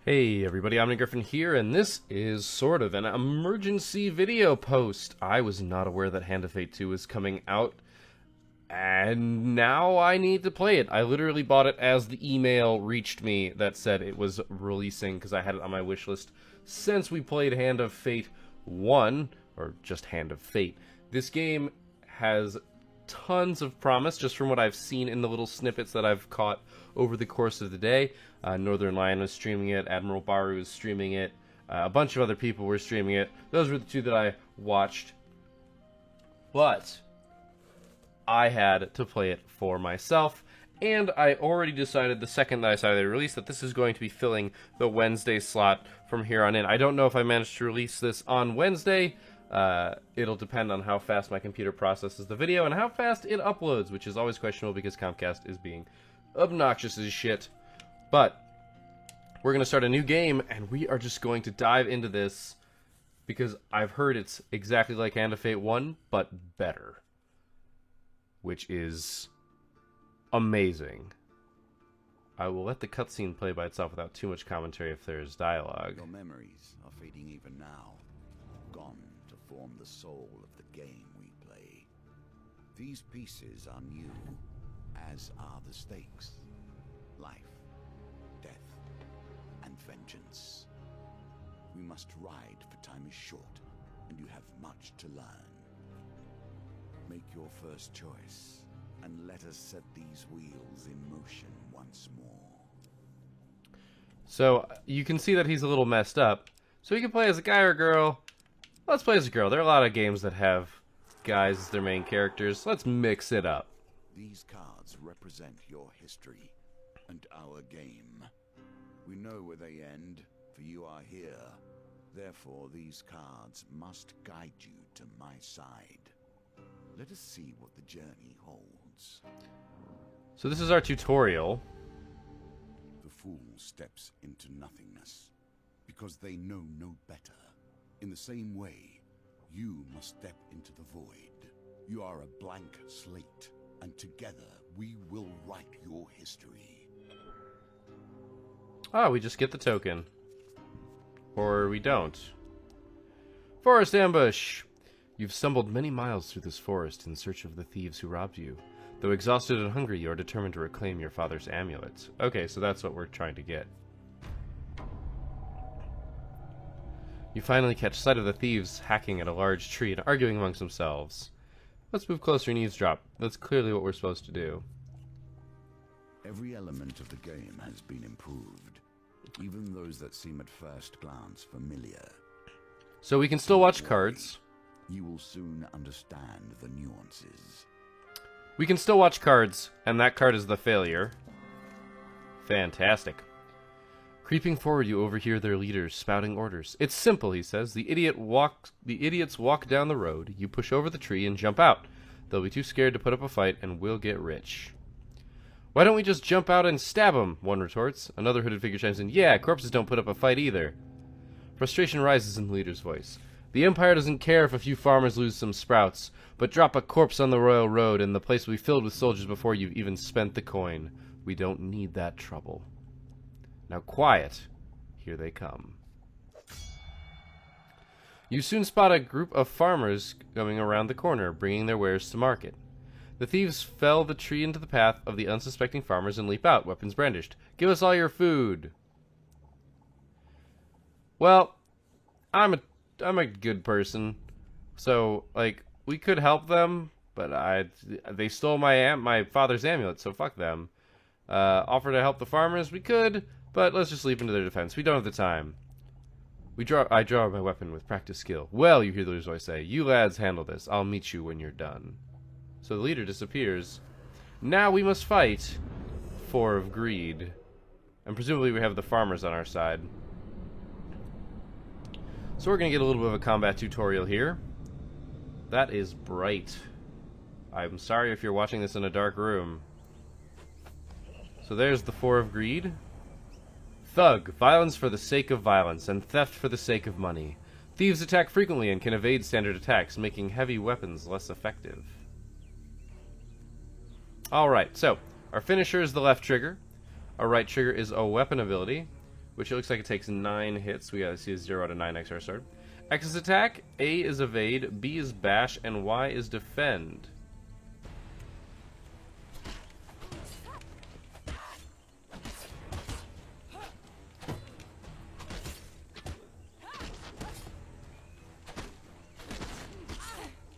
Hey everybody, Omni Griffin here, and this is sort of an emergency video post. I was not aware that Hand of Fate 2 is coming out, and now I need to play it. I literally bought it as the email reached me that said it was releasing, because I had it on my wish list since we played Hand of Fate 1, or just Hand of Fate. This game has tons of promise, just from what I've seen in the little snippets that I've caught over the course of the day. Northern Lion was streaming it, Admiral Baru was streaming it, a bunch of other people were streaming it. Those were the two that I watched. But I had to play it for myself, and I already decided the second that I saw the release that this is going to be filling the Wednesday slot from here on in. I don't know if I managed to release this on Wednesday. It'll depend on how fast my computer processes the video and how fast it uploads, which is always questionable because Comcast is being obnoxious as shit. But we're going to start a new game, and we are just going to dive into this because I've heard it's exactly like Hand of Fate 1, but better. Which is amazing. I will let the cutscene play by itself without too much commentary if there's dialogue. Your memories are fading even now, gone to form the soul of the game we play. These pieces are new, as are the stakes. Life, death, and vengeance. We must ride, for time is short, and you have much to learn. Make your first choice, and let us set these wheels in motion once more. So, you can see that he's a little messed up. So he can play as a guy or a girl. Let's play as a girl. There are a lot of games that have guys as their main characters. Let's mix it up. These cards represent your history and our game. We know where they end, for you are here. Therefore, these cards must guide you to my side. Let us see what the journey holds. So this is our tutorial. The fool steps into nothingness, because they know no better. In the same way, you must step into the void. You are a blank slate, and together we will write your history. Ah, we just get the token. Or we don't. Forest ambush! You've stumbled many miles through this forest in search of the thieves who robbed you. Though exhausted and hungry, you are determined to reclaim your father's amulet. Okay, so that's what we're trying to get. You finally catch sight of the thieves hacking at a large tree and arguing amongst themselves. Let's move closer and eavesdrop. That's clearly what we're supposed to do. Every element of the game has been improved, even those that seem at first glance familiar. So we can still watch cards. You will soon understand the nuances. We can still watch cards, and that card is the failure. Fantastic. Creeping forward, you overhear their leaders spouting orders. It's simple, he says. The idiots walk down the road. You push over the tree and jump out. They'll be too scared to put up a fight, and we'll get rich. Why don't we just jump out and stab them? One retorts. Another hooded figure chimes in. Yeah, corpses don't put up a fight either. Frustration rises in the leader's voice. The Empire doesn't care if a few farmers lose some sprouts, but drop a corpse on the royal road and the place will be filled with soldiers before you've even spent the coin. We don't need that trouble. Now quiet. Here they come. You soon spot a group of farmers coming around the corner, bringing their wares to market. The thieves fell the tree into the path of the unsuspecting farmers and leap out, weapons brandished. Give us all your food. Well, I'm a good person, so like we could help them, but they stole my father's amulet, so fuck them. Offer to help the farmers, we could, but let's just leap into their defense. We don't have the time. I draw my weapon with practiced skill. Well, you hear the leader's voice say, you lads handle this. I'll meet you when you're done. So the leader disappears. Now we must fight. Four of greed. And presumably we have the farmers on our side. So we're going to get a little bit of a combat tutorial here. That is bright. I'm sorry if you're watching this in a dark room. So there's the Four of Greed. Thug, violence for the sake of violence, and theft for the sake of money. Thieves attack frequently and can evade standard attacks, making heavy weapons less effective. Alright, so our finisher is the left trigger. Our right trigger is a weapon ability. which it looks like it takes 9 hits. We gotta see a 0 out of 9 XR sword. X is attack, A is evade, B is bash, and Y is defend.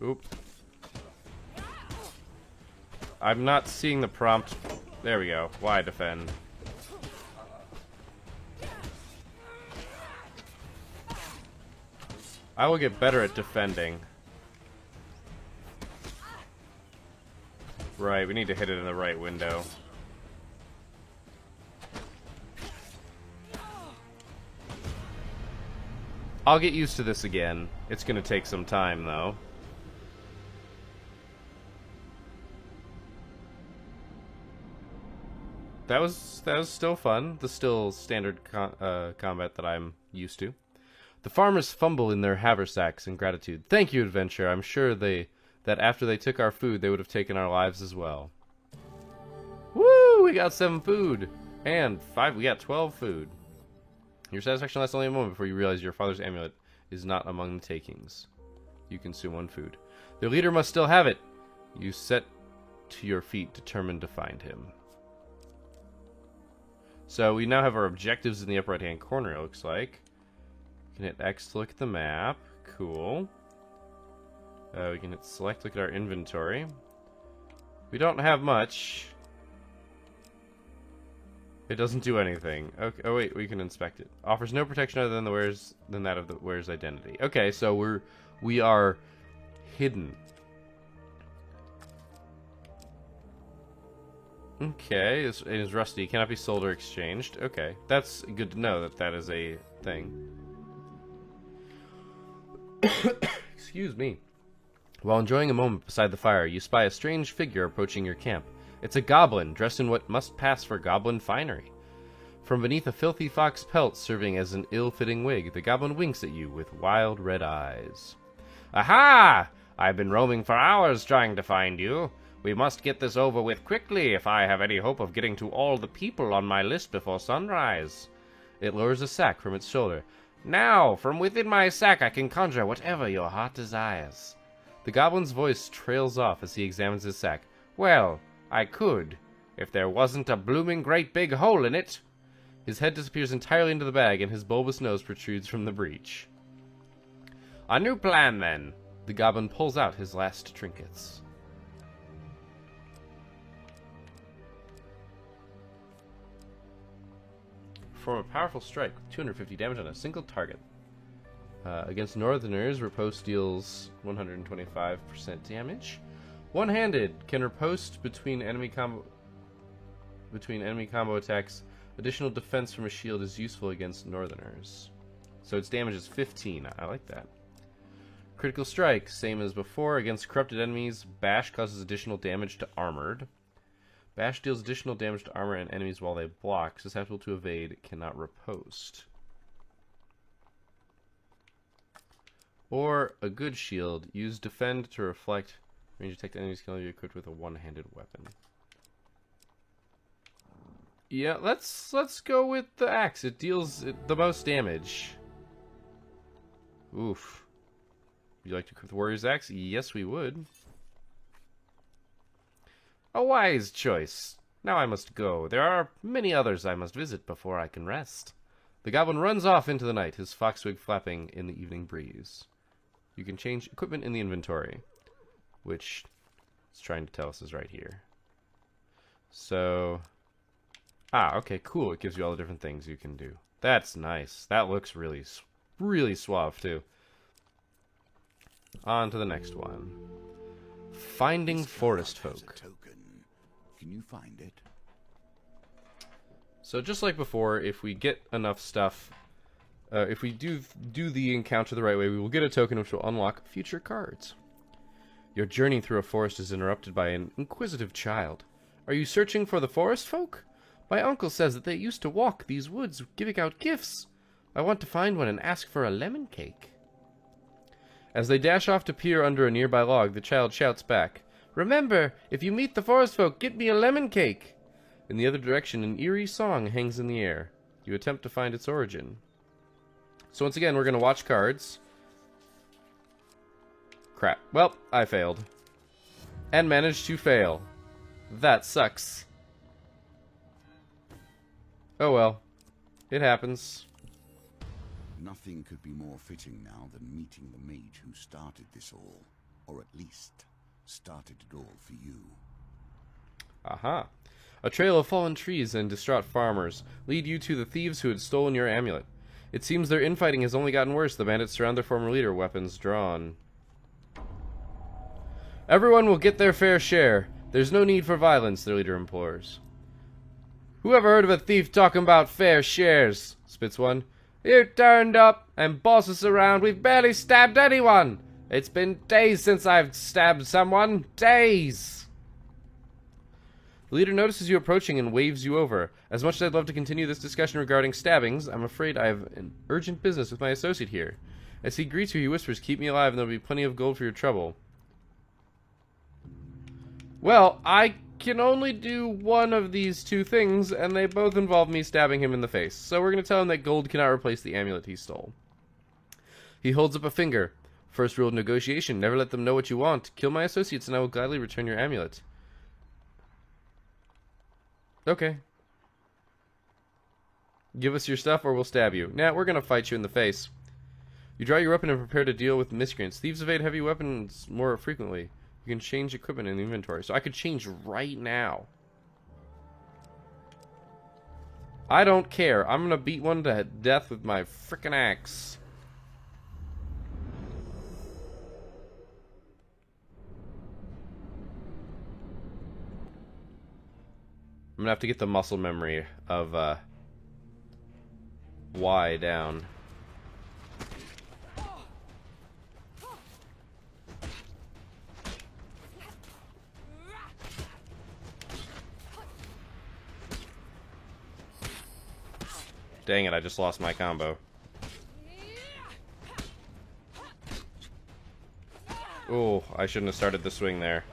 Oop. I'm not seeing the prompt. There we go. Y defend. I will get better at defending. Right, we need to hit it in the right window. I'll get used to this again. It's gonna take some time, though. That was still fun. The still standard combat that I'm used to. The farmers fumble in their haversacks in gratitude. Thank you, adventure. I'm sure that after they took our food, they would have taken our lives as well. Woo! We got 7 food. And 5, we got 12 food. Your satisfaction lasts only a moment before you realize your father's amulet is not among the takings. You consume 1 food. The leader must still have it. You set to your feet, determined to find him. So we now have our objectives in the upper right-hand corner, it looks like. We can hit X to look at the map. Cool. We can hit select, look at our inventory. We don't have much. It doesn't do anything. Okay. Oh wait, we can inspect it. Offers no protection other than that of the wearer's identity. Okay, so we are hidden. Okay, it is rusty. Cannot be sold or exchanged. Okay, that's good to know that is a thing. Excuse me. While enjoying a moment beside the fire, you spy a strange figure approaching your camp. It's a goblin, dressed in what must pass for goblin finery. From beneath a filthy fox pelt serving as an ill-fitting wig, the goblin winks at you with wild red eyes. Aha! I've been roaming for hours trying to find you. We must get this over with quickly if I have any hope of getting to all the people on my list before sunrise. It lowers a sack from its shoulder. Now, from within my sack I can conjure whatever your heart desires. The goblin's voice trails off as he examines his sack. Well, I could, if there wasn't a blooming great big hole in it. His head disappears entirely into the bag, and his bulbous nose protrudes from the breach. A new plan, then. The goblin pulls out his last trinkets. Perform a powerful strike with 250 damage on a single target. Against Northerners, riposte deals 125% damage. One-handed can riposte between enemy combo attacks. Additional defense from a shield is useful against Northerners. So its damage is 15. I like that. Critical strike, same as before. Against corrupted enemies, bash causes additional damage to armored. Bash deals additional damage to armor and enemies while they block. Susceptible to evade, cannot riposte. Or a good shield. Use defend to reflect. Range attack enemies can only be equipped with a one-handed weapon. Yeah, let's go with the axe. It deals the most damage. Oof. Would you like to equip the warrior's axe? Yes, we would. A wise choice. Now I must go. There are many others I must visit before I can rest. The goblin runs off into the night, his foxwig flapping in the evening breeze. You can change equipment in the inventory, which it's trying to tell us is right here. So, okay, cool. It gives you all the different things you can do. That's nice. That looks really suave, too. On to the next one. Finding forest folk. Can you find it? So just like before, if we get enough stuff, if we do the encounter the right way, we will get a token which will unlock future cards. Your journey through a forest is interrupted by an inquisitive child. Are you searching for the forest folk? My uncle says that they used to walk these woods giving out gifts. I want to find one and ask for a lemon cake. As they dash off to peer under a nearby log, the child shouts back, Remember, if you meet the forest folk, get me a lemon cake. In the other direction, an eerie song hangs in the air. You attempt to find its origin. So once again, we're going to watch cards. Crap. Well, I failed. And managed to fail. That sucks. Oh well. It happens. Nothing could be more fitting now than meeting the mage who started this all. Or at least, started it all for you. Aha. A trail of fallen trees and distraught farmers lead you to the thieves who had stolen your amulet. It seems their infighting has only gotten worse. The bandits surround their former leader, weapons drawn. Everyone will get their fair share. There's no need for violence, their leader implores. Who ever heard of a thief talking about fair shares? Spits one. You turned up and boss us around. We've barely stabbed anyone. It's been days since I've stabbed someone. Days. The leader notices you approaching and waves you over. As much as I'd love to continue this discussion regarding stabbings, I'm afraid I have an urgent business with my associate here. As he greets you, he whispers, keep me alive and there'll be plenty of gold for your trouble. Well, I can only do one of these two things, and they both involve me stabbing him in the face. So we're going to tell him that gold cannot replace the amulet he stole. He holds up a finger. First rule of negotiation, never let them know what you want. Kill my associates and I will gladly return your amulet. Okay. Give us your stuff or we'll stab you. Nah, we're going to fight you in the face. You draw your weapon and prepare to deal with miscreants. Thieves evade heavy weapons more frequently. You can change equipment in the inventory. So I could change right now. I don't care. I'm going to beat one to death with my frickin' axe. I'm going to have to get the muscle memory of Y down. Dang it, I just lost my combo. Oh, I shouldn't have started the swing there.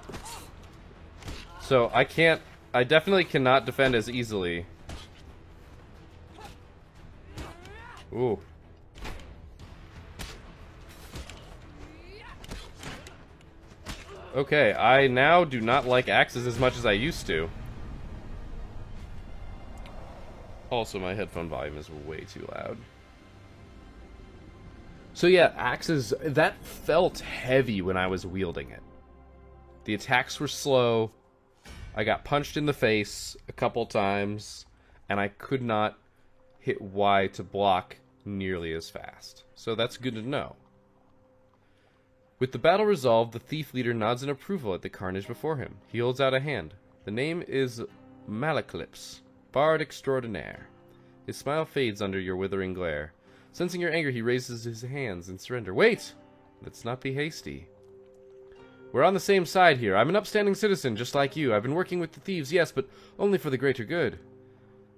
So, I definitely cannot defend as easily. Ooh. Okay, I now do not like axes as much as I used to. Also, my headphone volume is way too loud. So yeah, axes, that felt heavy when I was wielding it. The attacks were slow. I got punched in the face a couple times, and I could not hit Y to block nearly as fast. So that's good to know. With the battle resolved, the thief leader nods in approval at the carnage before him. He holds out a hand. The name is Malaclips, Bard Extraordinaire. His smile fades under your withering glare. Sensing your anger, he raises his hands in surrender. Wait! Let's not be hasty. We're on the same side here. I'm an upstanding citizen, just like you. I've been working with the thieves, yes, but only for the greater good.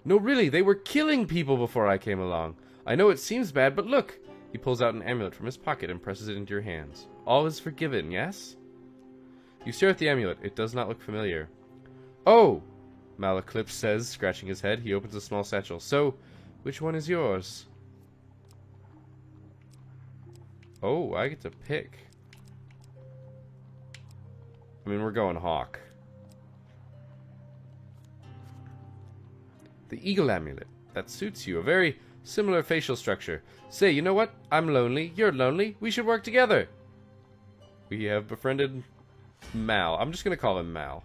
No, really, they were killing people before I came along. I know it seems bad, but look! He pulls out an amulet from his pocket and presses it into your hands. All is forgiven, yes? You stare at the amulet. It does not look familiar. Oh! Malaclips says, scratching his head. He opens a small satchel. So, which one is yours? Oh, I get to pick. I mean, we're going Hawk. The Eagle Amulet. That suits you. A very similar facial structure. Say, you know what? I'm lonely. You're lonely. We should work together. We have befriended Mal. I'm just going to call him Mal.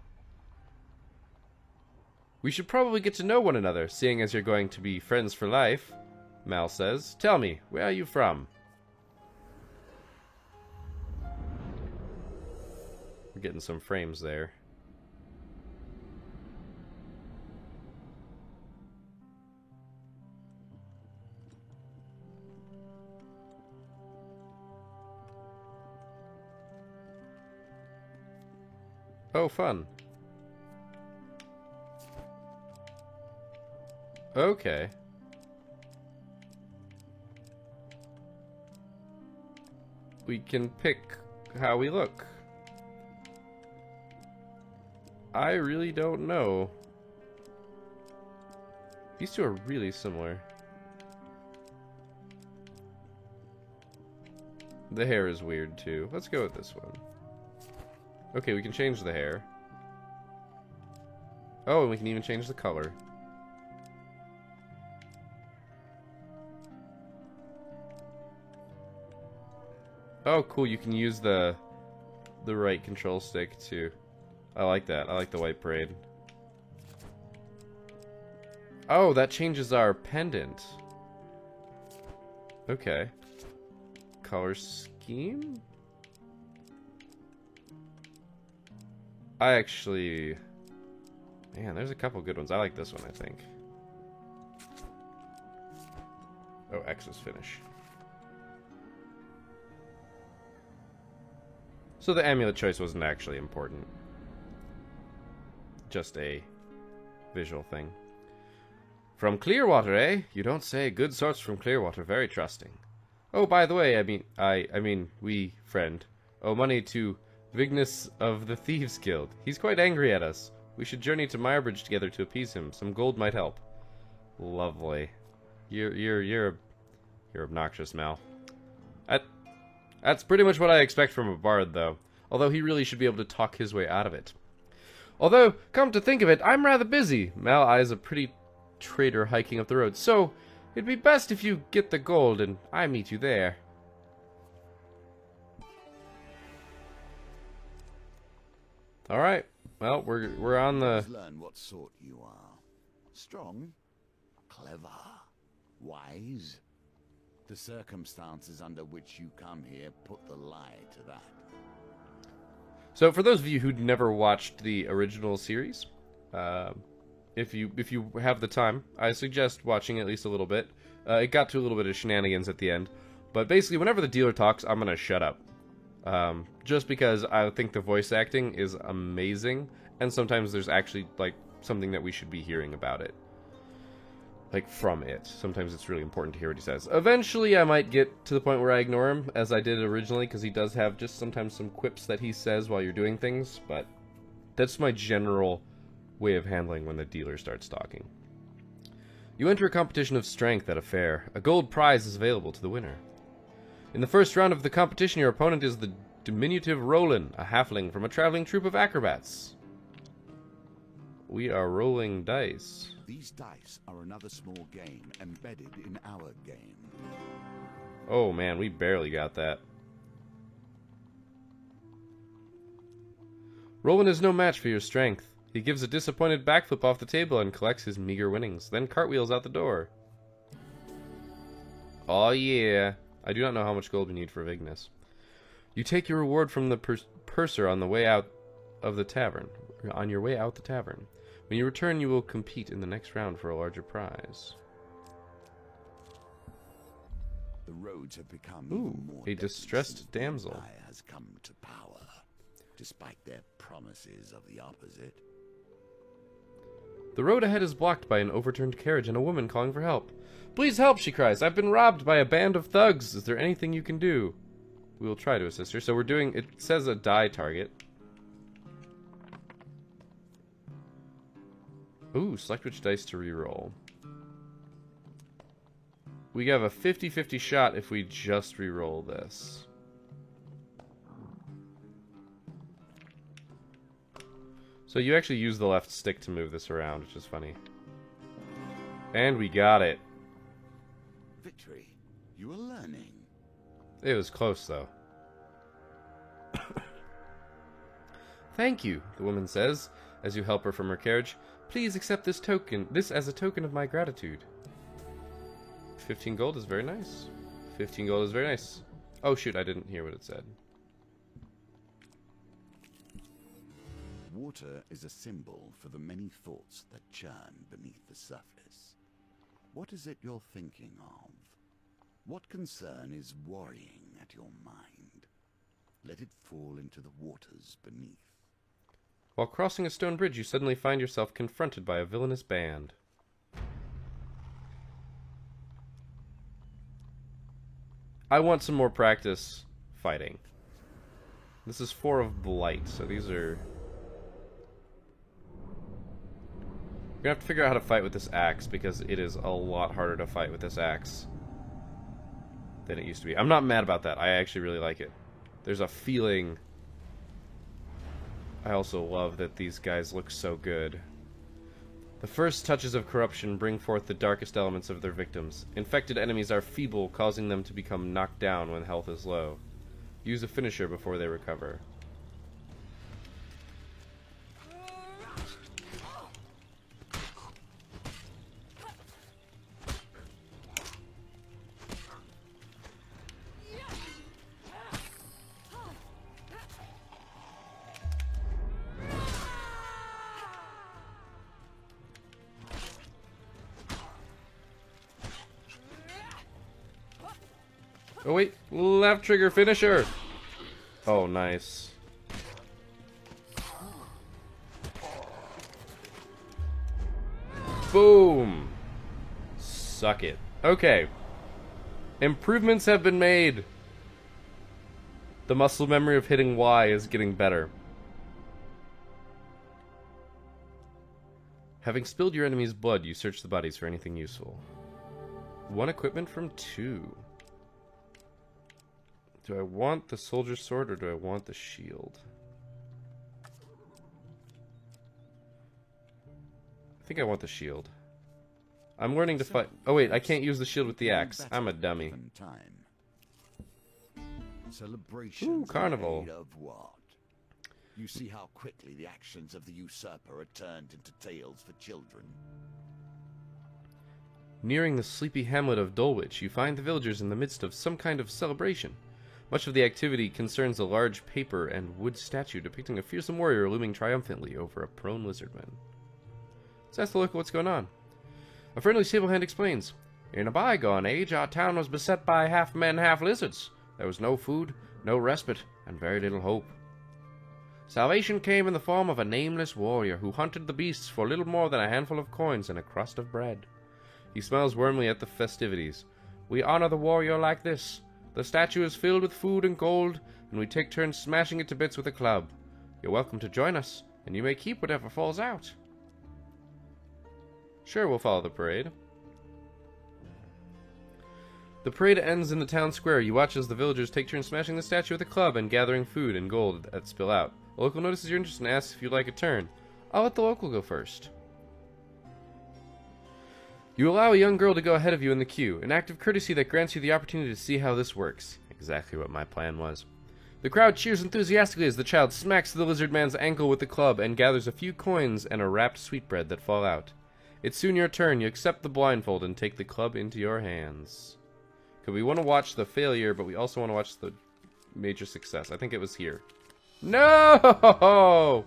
We should probably get to know one another, seeing as you're going to be friends for life, Mal says. Tell me, where are you from? We're getting some frames there. Oh, fun. Okay. We can pick how we look. I really don't know. These two are really similar. The hair is weird too. Let's go with this one. Okay, we can change the hair. Oh, and we can even change the color. Oh, cool. You can use the right control stick too. I like that. I like the white braid. Oh, that changes our pendant. Okay. Color scheme? I actually... Man, there's a couple good ones. I like this one, I think. Oh, X is finish. So the amulet choice wasn't actually important. Just a visual thing. From Clearwater, eh? You don't say. Good sorts from Clearwater. Very trusting. Oh, by the way, I mean, we, friend, owe money to Vignus of the Thieves Guild. He's quite angry at us. We should journey to Mirebridge together to appease him. Some gold might help. Lovely. You're obnoxious, Mal. That's pretty much what I expect from a bard, though. Although he really should be able to talk his way out of it. Although, come to think of it, I'm rather busy. Mal eyes a pretty traitor hiking up the road. So, it'd be best if you get the gold and I meet you there. Alright. Well, we're on the... Learn what sort you are. Strong, clever, wise. The circumstances under which you come here put the lie to that. So, for those of you who'd never watched the original series, if you have the time, I suggest watching at least a little bit. It got to a little bit of shenanigans at the end, but basically, whenever the dealer talks, I'm gonna shut up. Just because I think the voice acting is amazing, and sometimes there's actually, like, something that we should be hearing about it. Like, from it. Sometimes it's really important to hear what he says. Eventually, I might get to the point where I ignore him, as I did originally, because he does have just sometimes some quips that he says while you're doing things, but that's my general way of handling when the dealer starts talking. You enter a competition of strength at a fair. A gold prize is available to the winner. In the first round of the competition, your opponent is the diminutive Roland, a halfling from a traveling troupe of acrobats. We are rolling dice. These dice are another small game embedded in our game. Oh man, we barely got that. Roland is no match for your strength. He gives a disappointed backflip off the table and collects his meager winnings, then cartwheels out the door. Oh yeah. I do not know how much gold we need for Vignus. You take your reward from the purser on the way out of the tavern. On your way out the tavern. When you return, you will compete in the next round for a larger prize. The roads have become Ooh, even more a distressed damsel. The Empire has come to power, despite their promises of the opposite. The road ahead is blocked by an overturned carriage and a woman calling for help. Please help, she cries. I've been robbed by a band of thugs. Is there anything you can do? We will try to assist her. So we're doing, it says a die target. Ooh, select which dice to reroll. We have a 50-50 shot if we just reroll this. So you actually use the left stick to move this around, which is funny. And we got it. Victory. You are learning. It was close, though. Thank you, the woman says, as you help her from her carriage. Please accept this as a token of my gratitude. 15 gold is very nice. 15 gold is very nice. Oh shoot, I didn't hear what it said. Water is a symbol for the many thoughts that churn beneath the surface. What is it you're thinking of? What concern is worrying at your mind? Let it fall into the waters beneath. While crossing a stone bridge, you suddenly find yourself confronted by a villainous band. I want some more practice fighting. This is 4 of Blight, so these are... We're gonna have to figure out how to fight with this axe, because it is a lot harder to fight with this axe than it used to be. I'm not mad about that. I actually really like it. There's a feeling... I also love that these guys look so good. The first touches of corruption bring forth the darkest elements of their victims. Infected enemies are feeble, causing them to become knocked down when health is low. Use a finisher before they recover. Oh wait, left trigger finisher! Oh, nice. Boom! Suck it. Okay. Improvements have been made! The muscle memory of hitting Y is getting better. Having spilled your enemy's blood, you search the bodies for anything useful. 1 equipment from 2. Do I want the soldier's sword or do I want the shield? I think I want the shield. I'm learning to fight. Oh wait, I can't use the shield with the axe. I'm a dummy. Ooh, carnival. Of what? You see how quickly the actions of the usurper are turned into tales for children. Nearing the sleepy hamlet of Dulwich, you find the villagers in the midst of some kind of celebration. Much of the activity concerns a large paper and wood statue depicting a fearsome warrior looming triumphantly over a prone lizardman. Let's ask the local what's going on. A friendly sable hand explains, "In a bygone age, our town was beset by half men, half lizards. There was no food, no respite, and very little hope. Salvation came in the form of a nameless warrior who hunted the beasts for little more than a handful of coins and a crust of bread." He smiles warmly at the festivities. "We honor the warrior like this. The statue is filled with food and gold, and we take turns smashing it to bits with a club. You're welcome to join us, and you may keep whatever falls out." Sure, we'll follow the parade. The parade ends in the town square. You watch as the villagers take turns smashing the statue with a club and gathering food and gold that spill out. The local notices your interest and asks if you'd like a turn. I'll let the local go first. You allow a young girl to go ahead of you in the queue, an act of courtesy that grants you the opportunity to see how this works. Exactly what my plan was. The crowd cheers enthusiastically as the child smacks the lizard man's ankle with the club and gathers a few coins and a wrapped sweetbread that fall out. It's soon your turn. You accept the blindfold and take the club into your hands. Because we want to watch the failure, but we also want to watch the major success. I think it was here. No!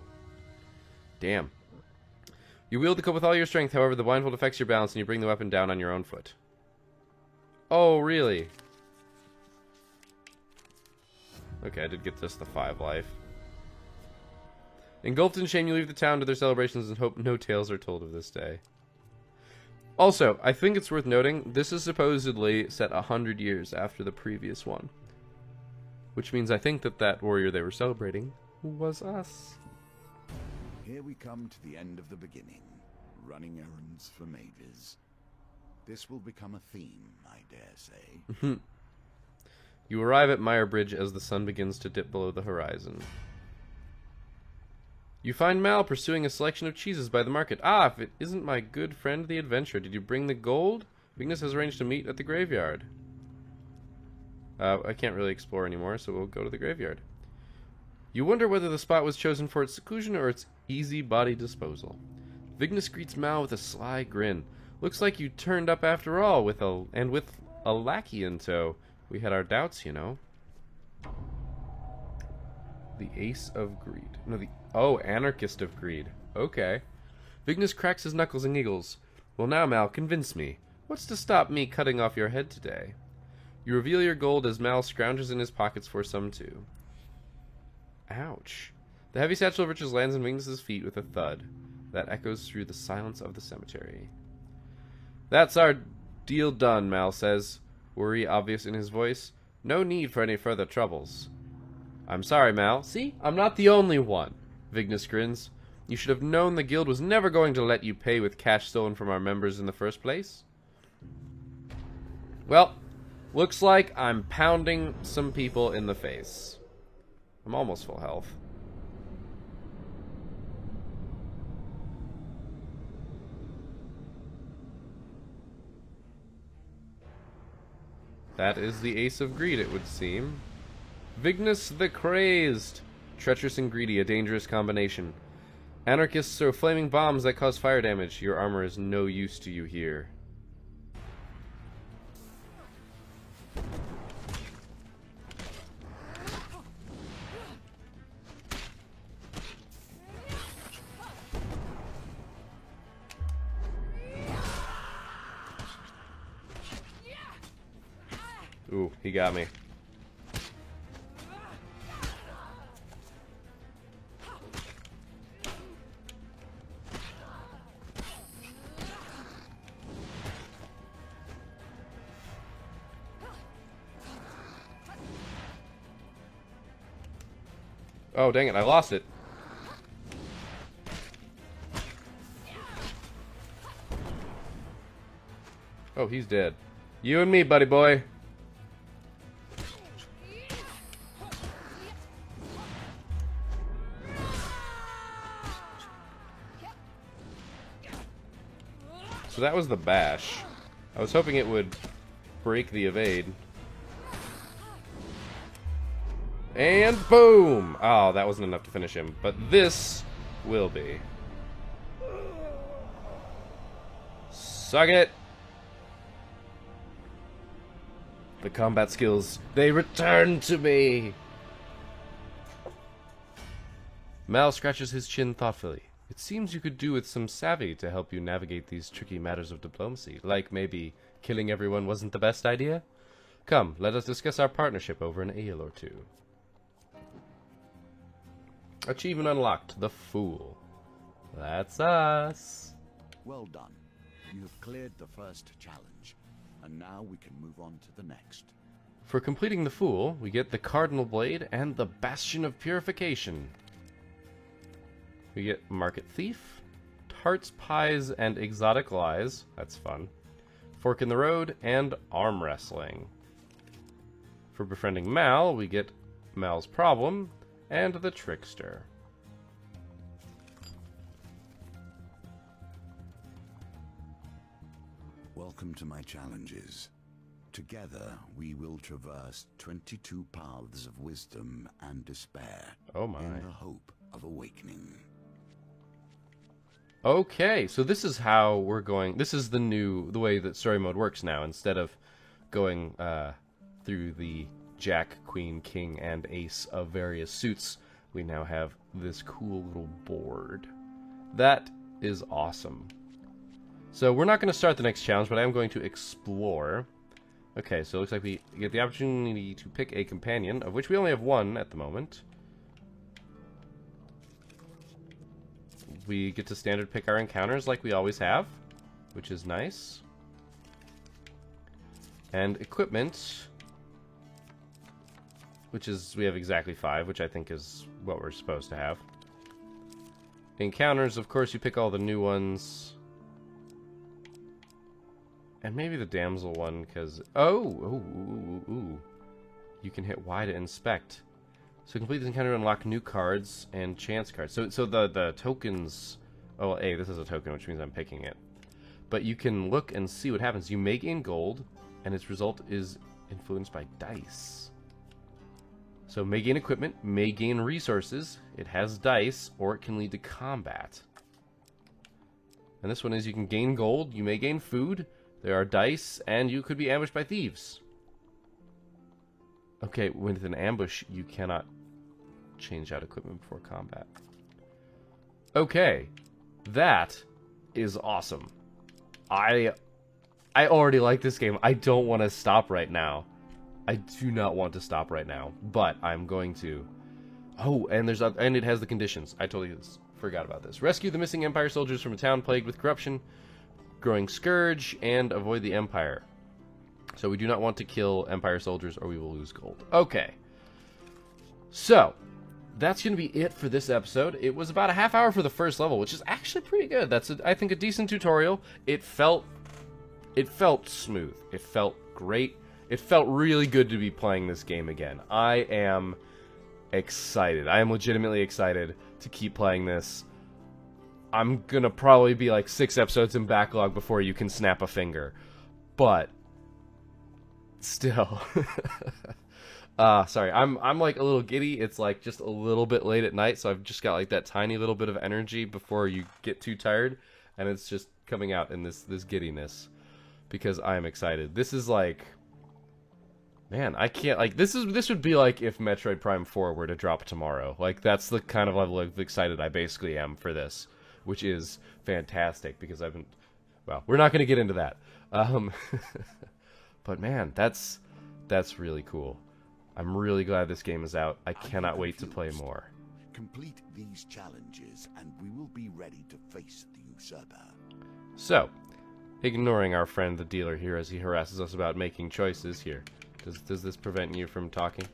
Damn. You wield the club with all your strength, however, the blindfold affects your balance and you bring the weapon down on your own foot. Oh, really? Okay, I did get just the 5 life. Engulfed in shame, you leave the town to their celebrations and hope no tales are told of this day. Also, I think it's worth noting, this is supposedly set 100 years after the previous one. Which means I think that that warrior they were celebrating was us. Here we come to the end of the beginning, running errands for mages. This will become a theme, I dare say. You arrive at Meyrbridge as the sun begins to dip below the horizon. You find Mal pursuing a selection of cheeses by the market. Ah, if it isn't my good friend the adventurer. Did you bring the gold? Vignis has arranged to meet at the graveyard. I can't really explore anymore, so we'll go to the graveyard. You wonder whether the spot was chosen for its seclusion or its easy body disposal. Vignis greets Mal with a sly grin. Looks like you turned up after all, with a lackey in tow. We had our doubts, you know. The Ace of Greed. No, Anarchist of Greed. Okay. Vignis cracks his knuckles and giggles. Well now, Mal, convince me. What's to stop me cutting off your head today? You reveal your gold as Mal scrounges in his pockets for some too. Ouch. The heavy satchel of riches lands on Vignis's feet with a thud that echoes through the silence of the cemetery. That's our deal done, Mal says, worry obvious in his voice. No need for any further troubles. I'm sorry, Mal. See? I'm not the only one. Vignis grins. You should have known the guild was never going to let you pay with cash stolen from our members in the first place. Well, Looks like I'm pounding some people in the face. I'm almost full health. That is the Ace of Greed, it would seem. Vignus the Crazed. Treacherous and greedy, a dangerous combination. Anarchists throw flaming bombs that cause fire damage. Your armor is no use to you here. Ooh, he got me. Oh, dang it, I lost it. Oh, he's dead. You and me, buddy boy. So that was the bash. I was hoping it would break the evade. And boom! Oh, that wasn't enough to finish him. But this will be. Suck it! The combat skills, they return to me! Mal scratches his chin thoughtfully. It seems you could do with some savvy to help you navigate these tricky matters of diplomacy. Like maybe killing everyone wasn't the best idea? Come, let us discuss our partnership over an ale or two. Achievement unlocked. The Fool. That's us. Well done. You have cleared the first challenge, and now we can move on to the next. For completing the Fool, we get the Cardinal Blade and the Bastion of Purification. We get Market Thief, Tarts, Pies, and Exotic Lies. That's fun. Fork in the Road, and Arm Wrestling. For befriending Mal, we get Mal's Problem and the Trickster. Welcome to my challenges. Together, we will traverse 22 paths of wisdom and despair. Oh my. In the hope of awakening. Okay, so this is how we're going. This is the way that story mode works now. Instead of going through the Jack, Queen, King, and Ace of various suits, we now have this cool little board. That is awesome. So we're not going to start the next challenge, but I am going to explore. Okay, so it looks like we get the opportunity to pick a companion, of which we only have one at the moment. We get to standard pick our encounters like we always have, which is nice. And equipment, which is, we have exactly 5, which I think is what we're supposed to have. Encounters, of course, you pick all the new ones. And maybe the damsel one, because... ooh. You can hit Y to inspect. So complete this encounter to unlock new cards and chance cards. So the tokens... Oh, well, A, this is a token, which means I'm picking it. But you can look and see what happens. You may gain gold, and its result is influenced by dice. So may gain equipment, may gain resources, it has dice, or it can lead to combat. And this one is you can gain gold, you may gain food, there are dice, and you could be ambushed by thieves. Okay, with an ambush, you cannot change out equipment before combat. Okay, that is awesome. I already like this game. I don't want to stop right now. I do not want to stop right now, but I'm going to. Oh, and it has the conditions. I totally forgot about this. Rescue the missing Empire soldiers from a town plagued with corruption, growing scourge, and avoid the Empire. So we do not want to kill Empire soldiers or we will lose gold. Okay. So, that's going to be it for this episode. It was about a half hour for the first level, which is actually pretty good. That's, I think, a decent tutorial. It felt smooth. It felt great. It felt really good to be playing this game again. I am excited. I am legitimately excited to keep playing this. I'm gonna probably be like 6 episodes in backlog before you can snap a finger. But still. Sorry, I'm like a little giddy. It's like just a little bit late at night, so I've just got like that tiny little bit of energy before you get too tired, and it's just coming out in this giddiness because I am excited. This is like, man, I can't, like, this would be like if Metroid Prime 4 were to drop tomorrow. Like, that's the kind of level of excited I basically am for this, which is fantastic because I've been, well, we're not going to get into that. But man, that's really cool. I'm really glad this game is out. I cannot wait to play more. Complete these challenges and we will be ready to face the usurper. So, ignoring our friend the dealer here as he harasses us about making choices here. Does this prevent you from talking?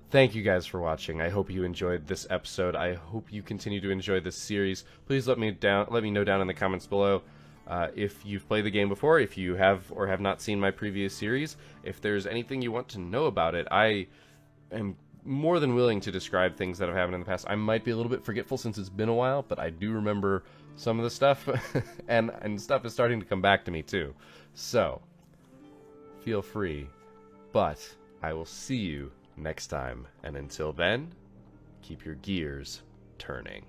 Thank you guys for watching. I hope you enjoyed this episode. I hope you continue to enjoy this series. Please let me know down in the comments below if you've played the game before, if you have or have not seen my previous series, if there's anything you want to know about it. I am more than willing to describe things that have happened in the past. I might be a little bit forgetful since it's been a while, but I do remember some of the stuff, and stuff is starting to come back to me too. So, feel free. But I will see you next time, and until then, keep your gears turning.